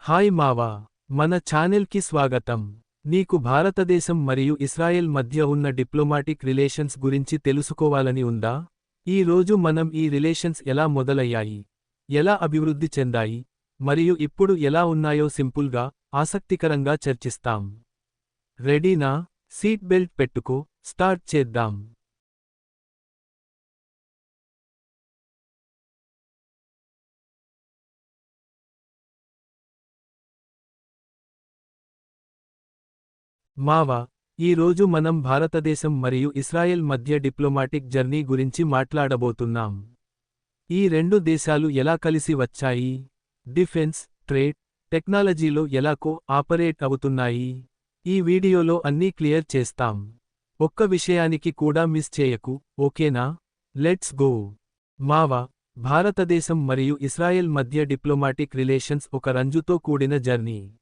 Hi మావా, మన ఛానెల్కి స్వాగతం. నీకు భారతదేశం మరియు ఇస్రాయెల్ మధ్య ఉన్న డిప్లొమాటిక్ రిలేషన్స్ గురించి తెలుసుకోవాలని ఉందా? ఈ రోజు మనం ఈ రిలేషన్స్ ఎలా మొదలయ్యాయి, ఎలా అభివృద్ధి చెందాయి, మరియు ఇప్పుడు ఎలా ఉన్నాయో సింపుల్గా, ఆసక్తికరంగా చర్చిస్తాం. రెడీనా? సీట్ బెల్ట్ పెట్టుకో, స్టార్ట్ చేద్దాం. మావా, ఈ రోజు మనం భారతదేశం మరియు ఇస్రాయెల్ మధ్య డిప్లొమాటిక్ జర్నీ గురించి మాట్లాడబోతున్నాం. ఈ రెండు దేశాలు ఎలా కలిసి వచ్చాయి, డిఫెన్స్, ట్రేడ్, టెక్నాలజీలో ఎలా ఆపరేట్ అవుతున్నాయి, ఈ వీడియోలో అన్నీ క్లియర్ చేస్తాం. ఒక్క విషయానికి కూడా మిస్ చేయకు, ఓకేనా? Let's go. మావా, భారతదేశం మరియు ఇస్రాయెల్ మధ్య డిప్లొమాటిక్ రిలేషన్స్ ఒక రంజుతో కూడిన జర్నీ.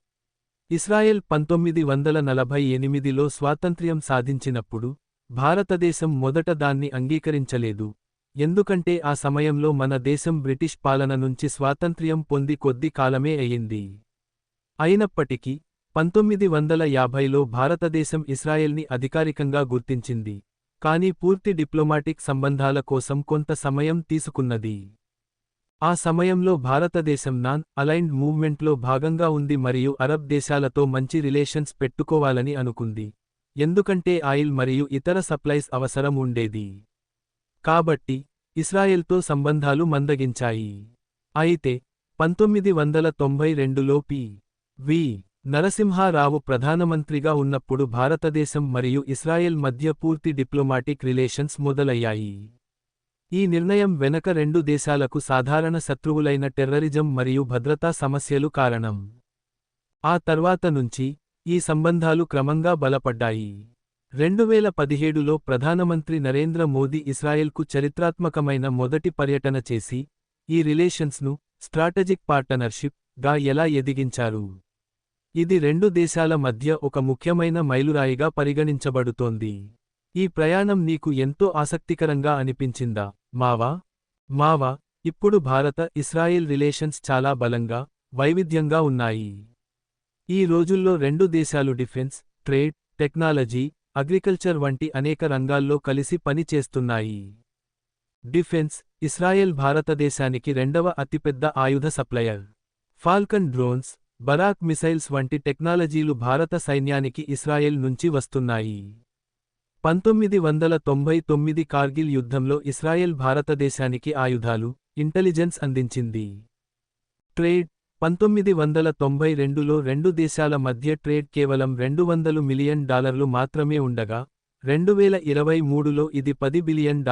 ఇస్రాయెల్ 1948లో స్వాతంత్ర్యం సాధించినప్పుడు, భారతదేశం మొదట దాన్ని అంగీకరించలేదు, ఎందుకంటే ఆ సమయంలో మన దేశం బ్రిటిష్ పాలన నుంచి స్వాతంత్ర్యం పొంది కొద్ది కాలమే అయింది. అయినప్పటికీ, 1950లో భారతదేశం ఇస్రాయెల్ని అధికారికంగా గుర్తించింది, కానీ పూర్తి డిప్లొమాటిక్ సంబంధాల కోసం కొంత సమయం తీసుకున్నది. ఆ సమయంలో భారతదేశం నాన్ అలైన్డ్ మూవ్మెంట్లో భాగంగా ఉంది మరియు అరబ్ దేశాలతో మంచి రిలేషన్స్ పెట్టుకోవాలని అనుకుంది, ఎందుకంటే ఆయిల్ మరియు ఇతర సప్లైస్ అవసరం ఉండేది. కాబట్టి, ఇస్రాయెల్తో సంబంధాలు మందగించాయి. అయితే, 1992లో పి.వి. నరసింహారావు ప్రధానమంత్రిగా ఉన్నప్పుడు భారతదేశం మరియు ఇస్రాయెల్ మధ్య పూర్తి డిప్లొమాటిక్ రిలేషన్స్ మొదలయ్యాయి. ఈ నిర్ణయం వెనక రెండు దేశాలకు సాధారణ శత్రువులైన టెర్రరిజం మరియు భద్రతా సమస్యలు కారణం. ఆ తర్వాత నుంచి, ఈ సంబంధాలు క్రమంగా బలపడ్డాయి. 2017లో ప్రధానమంత్రి నరేంద్ర మోదీ ఇస్రాయెల్కు చరిత్రాత్మకమైన మొదటి పర్యటన చేసి, ఈ రిలేషన్స్ను స్ట్రాటజిక్ పార్టనర్షిప్ గా ఎలా ఎదిగించారు. ఇది రెండు దేశాల మధ్య ఒక ముఖ్యమైన మైలురాయిగా పరిగణించబడుతోంది. ఈ ప్రయాణం నీకు ఎంతో ఆసక్తికరంగా అనిపించిందా, మావా? మావా, ఇప్పుడు భారత-ఇస్రాయెల్ రిలేషన్స్ చాలా బలంగా, వైవిధ్యంగా ఉన్నాయి. ఈ రోజుల్లో రెండు దేశాలు డిఫెన్స్, ట్రేడ్, టెక్నాలజీ, అగ్రికల్చర్ వంటి అనేక రంగాల్లో కలిసి పని చేస్తున్నాయి. డిఫెన్స్, ఇస్రాయెల్ భారతదేశానికి రెండవ అతిపెద్ద ఆయుధ supplier. Falcon drones, Barak missiles వంటి టెక్నాలజీలు భారత సైన్యానికి ఇస్రాయెల్ నుంచి వస్తున్నాయి. 1999 కార్గిల్ యుద్ధంలో ఇస్రాయెల్ భారతదేశానికి ఆయుధాలు, ఇంటెలిజెన్స్ అందించింది. ట్రేడ్, 1992లో రెండు దేశాల మధ్య ట్రేడ్ కేవలం $200 మిలియన్ మాత్రమే ఉండగా, 2023లో ఇది $10 బిలియన్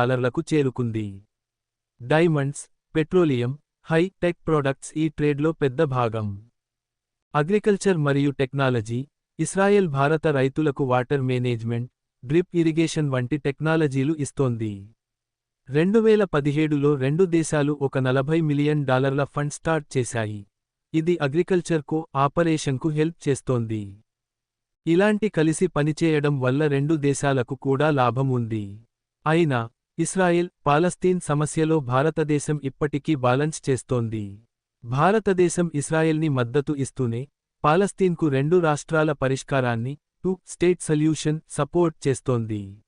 చేరుకుంది. డైమండ్స్, పెట్రోలియం, హై-టెక్ ప్రొడక్ట్స్ ఈ ట్రేడ్లో పెద్ద భాగం. అగ్రికల్చర్ మరియు టెక్నాలజీ, ఇస్రాయెల్ భారత రైతులకు వాటర్ మేనేజ్మెంట్, డ్రిప్ ఇరిగేషన్ వంటి టెక్నాలజీలు ఇస్తోంది. 2017లో రెండు దేశాలు ఒక $40 మిలియన్ ఫండ్ స్టార్ట్ చేశాయి, ఇది అగ్రికల్చర్ ఆపరేషన్కు హెల్ప్ చేస్తోంది. ఇలాంటి కలిసి పనిచేయడం వల్ల రెండు దేశాలకు కూడా లాభం ఉంది. అయినా, ఇస్రాయెల్, పాలస్తీన్ సమస్యలో భారతదేశం ఇప్పటికీ బాలన్స్ చేస్తోంది. భారతదేశం ఇస్రాయెల్ని మద్దతు ఇస్తూనే, పాలస్తీన్కు రెండు రాష్ట్రాల పరిష్కారాన్ని, టూ-స్టేట్ సొల్యూషన్ సపోర్ట్ చేస్తోంది.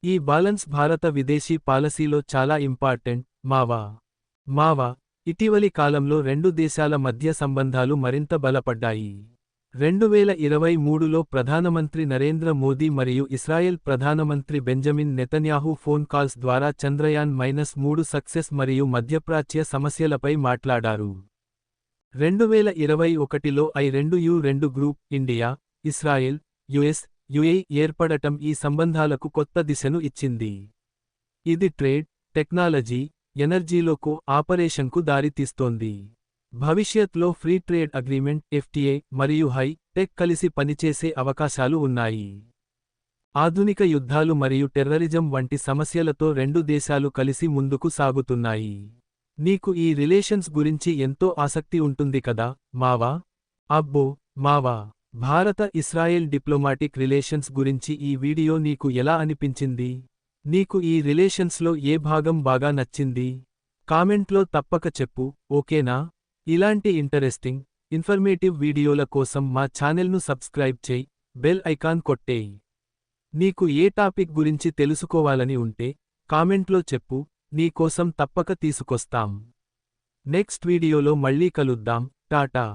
ఈ బాలన్స్ భారత విదేశీ పాలసీలో చాలా ఇంపార్టెంట్, మావా. మావా, ఇటీవలి కాలంలో రెండు దేశాల మధ్య సంబంధాలు మరింత బలపడ్డాయి. 2023లో ప్రధానమంత్రి నరేంద్ర మోదీ మరియు ఇస్రాయెల్ ప్రధానమంత్రి బెంజమిన్ నెతన్యాహు ఫోన్ కాల్స్ ద్వారా చంద్రయాన్-3 సక్సెస్ మరియు మధ్యప్రాచ్య సమస్యలపై మాట్లాడారు. 2021లో I2U2 group, India, Israel, US, ఏర్పడటం ఈ సంబంధాలకు కొత్త దిశను ఇచ్చింది. ఇది ట్రేడ్, టెక్నాలజీ, ఎనర్జీలో ఆపరేషన్కు దారితీస్తోంది. భవిష్యత్లో ఫ్రీ ట్రేడ్ అగ్రీమెంట్ (FTA) మరియు హై-టెక్ కలిసి పనిచేసే అవకాశాలు ఉన్నాయి. ఆధునిక యుద్ధాలు మరియు టెర్రరిజం వంటి సమస్యలతో రెండు దేశాలు కలిసి ముందుకు సాగుతున్నాయి. నీకు ఈ రిలేషన్స్ గురించి ఎంతో ఆసక్తి ఉంటుంది కదా, మావా? అబ్బో, మావా, భారత-ఇస్రాయెల్ డిప్లొమాటిక్ రిలేషన్స్ గురించి ఈ వీడియో నీకు ఎలా అనిపించింది? నీకు ఈ రిలేషన్స్లో ఏ భాగం బాగా నచ్చింది? కామెంట్లో తప్పక చెప్పు, ఓకేనా? ఇలాంటి ఇంటరెస్టింగ్, ఇన్ఫర్మేటివ్ వీడియోల కోసం మా ఛానెల్ను సబ్స్క్రైబ్ చేయి, బెల్ ఐకాన్ కొట్టేయి. నీకు ఏ టాపిక్ గురించి తెలుసుకోవాలని ఉంటే కామెంట్లో చెప్పు, నీ కోసం తప్పక తీసుకొస్తాం. నెక్స్ట్ వీడియోలో మళ్ళీ కలుద్దాం. టాటా.